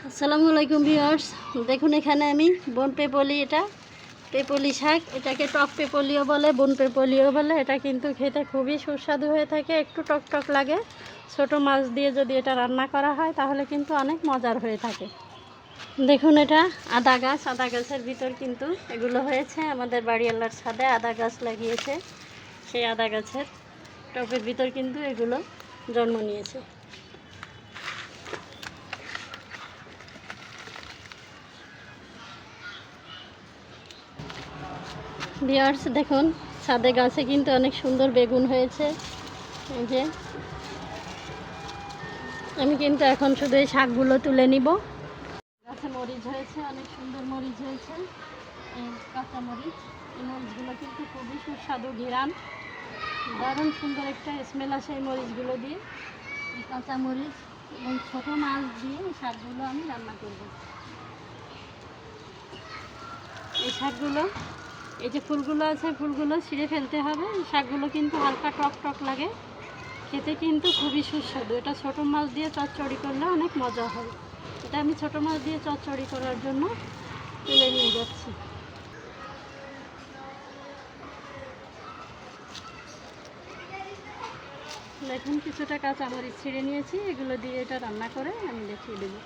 আসসালামু আলাইকুম ভিউয়ার্স, দেখুন এখানে আমি বন পেপলি, এটা পেপলি শাক, এটাকে টক পেপলিও বলে, বন পেপলিও বলে। এটা কিন্তু খেতে খুবই সুস্বাদু হয়ে থাকে, একটু টক টক লাগে। ছোট মাছ দিয়ে যদি এটা রান্না করা হয় তাহলে কিন্তু অনেক মজার হয়ে থাকে। দেখুন এটা আদা গাছ, আদা গাছের ভিতর কিন্তু এগুলো হয়েছে। আমাদের বাড়িওয়ালার ছাদে আদা গাছ লাগিয়েছে, সেই আদা গাছের টবের ভিতর কিন্তু এগুলো জন্ম নিয়েছে। ভিউয়ার্স দেখুন, ছাদে গাছে কিন্তু অনেক সুন্দর বেগুন হয়েছে। এই যে আমি কিন্তু এখন শুধু এই শাকগুলো তুলে নিব। গাছে মরিচ হয়েছে, অনেক সুন্দর মরিচ হয়েছে, এই কাঁচা মরিচ। এই মরিচগুলো কিন্তু খুবই সুস্বাদু, ঘিরান দারুণ সুন্দর একটা স্মেল আসে এই মরিচগুলো দিয়ে। এই কাঁচা মরিচ এবং ছোটো মাছ দিয়ে এই শাকগুলো আমি রান্না করব। এই শাকগুলো, এই যে ফুলগুলো আছে, ফুলগুলো ছিঁড়ে ফেলতে হবে। এই শাকগুলো কিন্তু হালকা টক টক লাগে, খেতে কিন্তু খুবই সুস্বাদু। এটা ছোটো মাছ দিয়ে চচ্চড়ি করলে অনেক মজা হয়। এটা আমি ছোটো মাছ দিয়ে চচ্চড়ি করার জন্য তুলে নিয়ে যাচ্ছি। দেখুন কিছুটা কাঁচামরিচ ছিঁড়ে নিয়েছি, এগুলো দিয়ে এটা রান্না করে আমি দেখিয়ে দেবো।